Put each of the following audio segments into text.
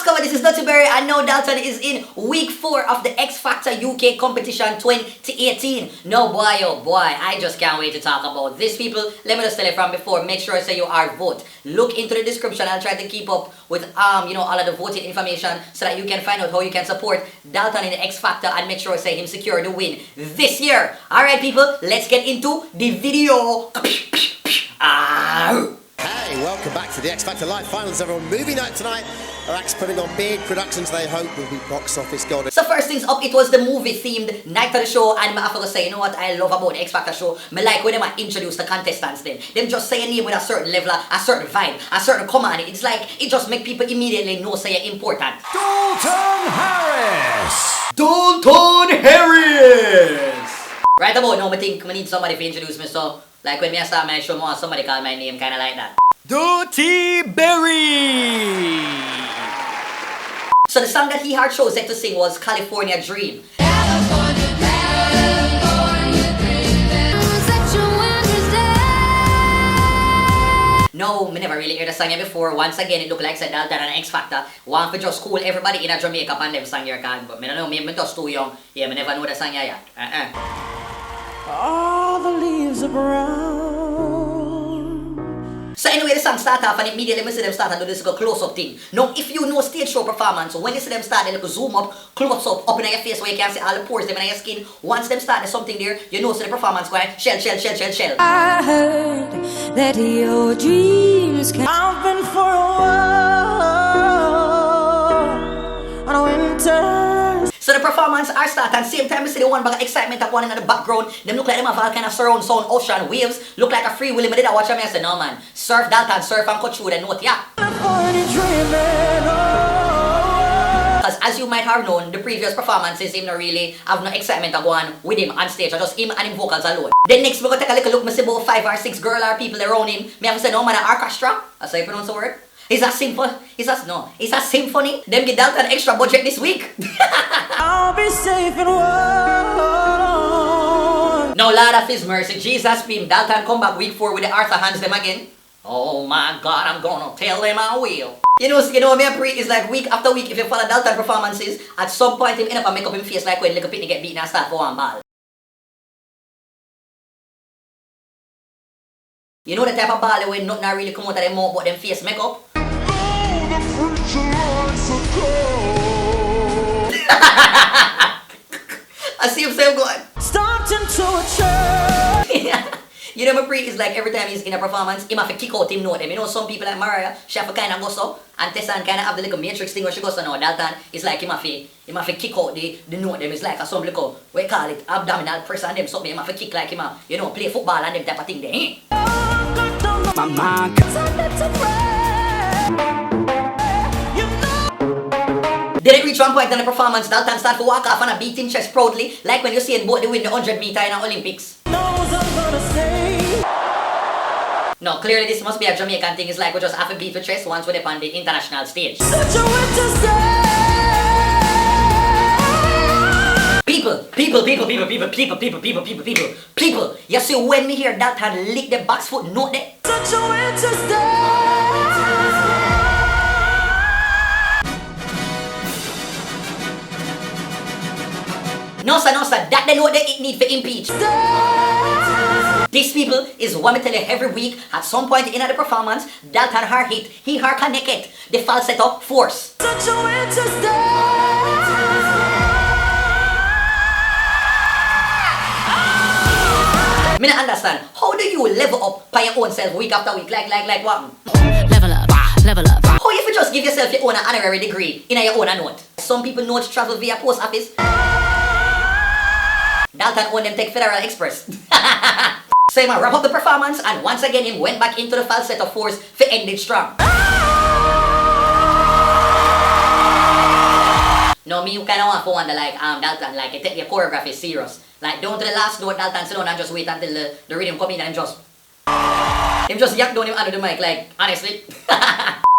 Come on, this is TheDuttyBerry. I know Dalton is in week 4 of the XFACTOR UK competition 2018. No boy, oh boy, I just can't wait to talk about this, people. Let me just tell you from before, make sure I say you are vote. Look into the description. I'll try to keep up with all of the voting information so that you can find out how you can support Dalton in the XFACTOR and make sure I say him secure the win this year. Alright people, let's get into the video. Hey, welcome back to the XFACTOR Live Finals, everyone. Movie night tonight. Our acts putting on big productions they hope will be box office gold. So first things up, it was the movie-themed night of the show, and I have to say, you know what I love about the XFACTOR show? Me like when they introduce the contestants then. Them just say a name with a certain level, a certain vibe, a certain command. It's like, it just make people immediately know say you're important. Dalton Harris! Dalton Harris! Right about now, I think I need somebody to introduce me, so like when I start my show, I want somebody call my name kinda like that. TheDuttyBerry! So the song that he had chose to sing was California Dream. No, me never really heard the song before. Once again, it looked like said Dalton and XFACTOR want to just cool everybody in Jamaica and them song here, but me don't know, me just too young. Yeah, me never know the song yet. All the leaves are brown. So anyway, the song start off and immediately we see them start and do this close-up thing. Now, if you know stage show performance, so when you see them start, they look zoom up, close up in your face where you can see all the pores them in your skin. Once them start, there's something there, you know so the performance going shell. I heard that your dreams can happen for a while on a winter. So the performance are start and same time we see the one bag of excitement that one in the background. Them look like them have all kind of surround sound, ocean waves. Look like a free will. Me did I watch them and I say, no man, surf Dalton, surf and cut through the note, yeah. Because as you might have known, the previous performances him not really have no excitement of going with him on stage, or just him and him vocals alone. Then next we go take a little look, me see about 5 or 6 girl or people around him. Me have to say, no man, an orchestra. That's how you pronounce the word. It's a symphony. It's a symphony. Them give Dalton extra budget this week. I'll be safe and warm. No, Lord of His mercy, Jesus beam. Dalton come back week 4 with the Arthur hands them again. Oh my God, I'm gonna tell them I will. You know me and pre is like week after week. If you follow Dalton performances, at some point him end up and make up him face like when little pitney get beaten and start for one ball. You know the type of ball when nothing really come out of them mouth but them face make up? I see him say good. Stopped into a church. You know my pre is like every time he's in a performance, he have to kick out him note them. You know some people like Mariah, she have to kind of go so, and Tessa kind of have the little matrix thing where she goes so now. Dalton is like him have to kick out the note them. It's like a some little, what you call it, abdominal press and them something. Him have to kick like him play football and them type of thing there. Then it reach one point in the performance, Dalton start to walk off and beat him chest proudly, like when you see him both win the 100 meter in the Olympics. No, clearly this must be a Jamaican thing. It's like we just have to beat the chest once we're on the international stage. People, you see when me hear Dalton lick the box foot note there. No sir, that they know that it need for impeach. These people is what me tell you every week, at some point in the performance, Dalton her hit, he her connect the falsetto force. Me not understand, how do you level up by your own self week after week, like what? Level up. How if you just give yourself your own honorary degree in your own note? Some people know to travel via post office. Dalton own them take Federal Express. So he wrap up the performance and once again he went back into the falsetto force for ending strong. No, me you kinda want to wonder like Dalton, like you take your choreography serious. Like down to the last note, Dalton sit down and just wait until the rhythm come in and just yak down him under the mic, like honestly.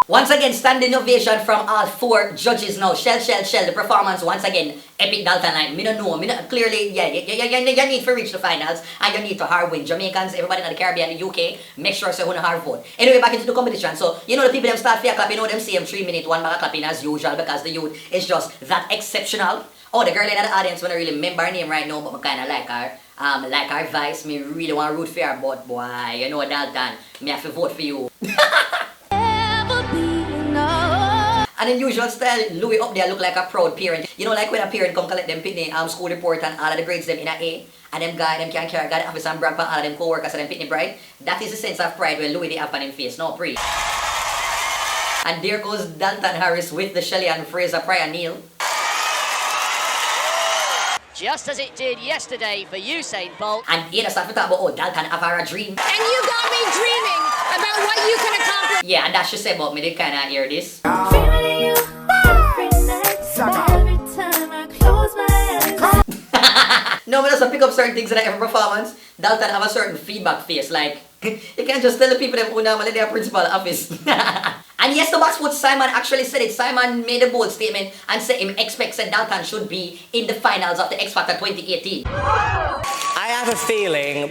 Once again, standing ovation from all 4 judges now. Shell. The performance, once again, epic Dalton. Like, me don't know. Clearly, yeah, you need to reach the finals. And you need to hard win. Jamaicans, everybody in the Caribbean, the UK, make sure so you hard vote. Anyway, back into the competition. So, you know the people them start fair clap, you know them same 3 minute, one back clapping as usual because the youth is just that exceptional. Oh, the girl in the audience, when I really remember her name right now, but I kind of like her. Like her voice, me really want to root for her, but boy, you know Dalton, me have to vote for you. And in usual style, Louis up there look like a proud parent. You know, like when a parent come collect them pitney school report and all of the grades them in a A, and them guy them can carry the office and brag for all of them co-workers and them pitney bright. That is the sense of pride when Louis they have on him face, no pre. And there goes Dalton Harris with the Shelley and Fraser Pryor Neil. Just as it did yesterday for Usain Bolt. And here the stuff we talk about, oh, Dalton have a dream. And you got me dreaming about what you can accomplish. Yeah, and that she said about me, they kind of hear this. No, but just pick up certain things in every performance. Dalton have a certain feedback face, like, you can't just tell the people them who normally their principal office. And yes, the box what Simon actually said it. Simon made a bold statement and said him expects that Dalton should be in the finals of the X Factor 2018. I have a feeling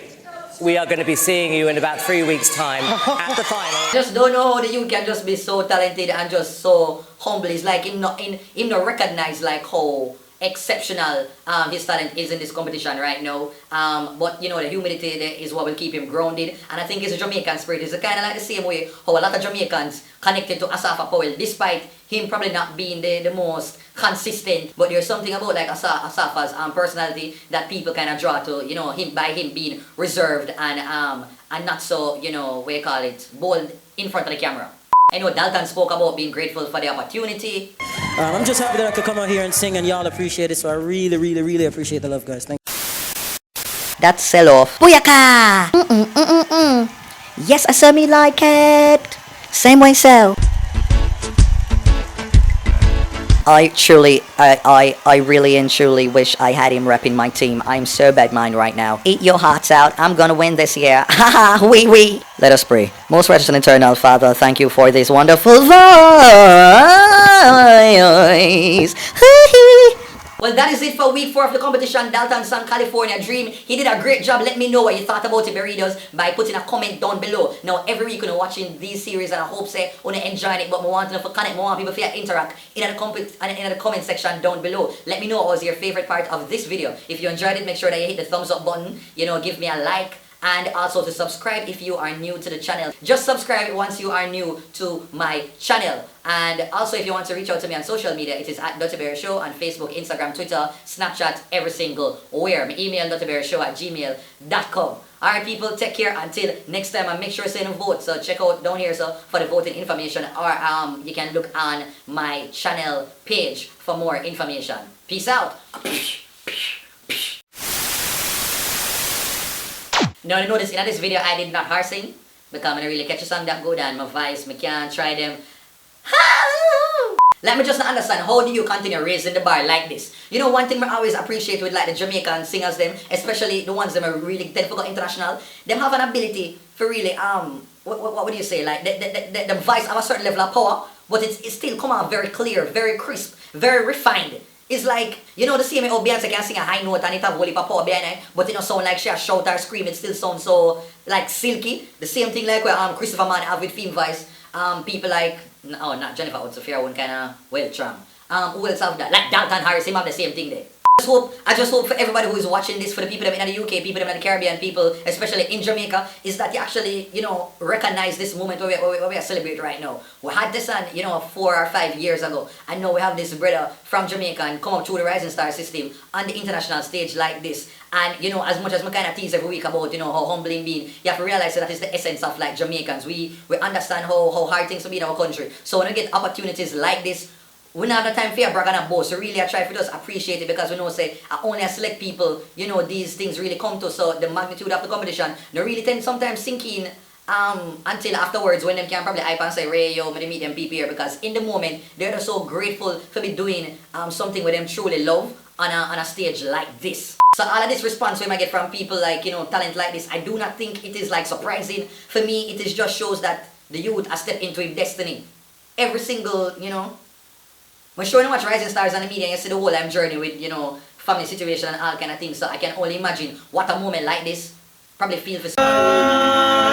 we are going to be seeing you in about 3 weeks' time at the final. Just don't know how the youth can just be so talented and just so humble. It's like him not recognize like how exceptional his talent is in this competition right now. But you know, the humility there is what will keep him grounded. And I think it's a Jamaican spirit. It's kind of like the same way how a lot of Jamaicans connected to Asafa Powell, despite him probably not being the most consistent. But there's something about like Asafa's personality that people kind of draw to, you know, him by him being reserved and not so, you know, what you call it, bold in front of the camera. I know Dalton spoke about being grateful for the opportunity. I'm just happy that I could come out here and sing and y'all appreciate it, so I really appreciate the love, guys. Thank you. That's sell-off. Booyaka! Yes, I saw me like it. Same way so. I really and truly wish I had him repping my team. I'm so bad mind right now. Eat your hearts out. I'm gonna win this year. Haha, wee. Let us pray. Most righteous and eternal Father, thank you for this wonderful voice. Well, that is it for week 4 of the competition. Dalton Sun California Dream. He did a great job. Let me know what you thought about it, Berritos, by putting a comment down below. Now, every week you're watching these series and I hope say you're enjoying it, but I want to connect, I want people to interact in the comment section down below. Let me know what was your favorite part of this video. If you enjoyed it, make sure that you hit the thumbs up button. You know, give me a like. And also to subscribe if you are new to the channel. Just subscribe once you are new to my channel. And also if you want to reach out to me on social media, it is at TheDuttyBerryShow on Facebook, Instagram, Twitter, Snapchat, every single where. My email DuttyBerryShow@gmail.com. Alright people, take care until next time and make sure to send a vote. So check out down here so for the voting information, or you can look on my channel page for more information. Peace out. Now you notice in this video I did not sing because I really catch a song that good and my voice, I can't try them. Let me just not understand, how do you continue raising the bar like this? You know, one thing I always appreciate with like the Jamaican singers them, especially the ones that are really difficult international, them have an ability for really what would you say, like the voice have a certain level of power, but it still come out very clear, very crisp, very refined. It's like, you know the same way how Beyonce can sing a high note and it have a whole heap of power behind it, but it don't sound like she a shout or scream, it still sounds so like silky. The same thing like where Christopher Mann have with theme voice. People like, oh not Jennifer Sophia, one kind of well charm. Who else have that? Like Dalton Harris, him have the same thing there. I just hope for everybody who is watching this, for the people that in the UK, people that in the Caribbean, people especially in Jamaica, is that you actually, you know, recognize this moment where we are celebrating right now. We had this on, you know, 4 or 5 years ago, and now we have this brother from Jamaica and come up through the Rising Star system on the international stage like this. And you know, as much as we kind of tease every week about, you know, how humbling being, you have to realize that is the essence of like Jamaicans. We understand how hard things will be in our country. So when we get opportunities like this, we don't have the time for your brag and boast. So really I try to just appreciate it, because we know say only a select people, you know, these things really come to. So the magnitude of the competition, they really tend sometimes sink in until afterwards when them can probably hype and say, Ray, yo, me meet them people here, because in the moment they're just so grateful for be doing something with them truly love on a stage like this. So all of this response we might get from people like, you know, talent like this, I do not think it is like surprising. For me, it is just shows that the youth has stepped into his destiny. every single, you know, when showing much rising stars on the media, you see the whole journey with, you know, family situation and all kind of things. So I can only imagine what a moment like this probably feel for.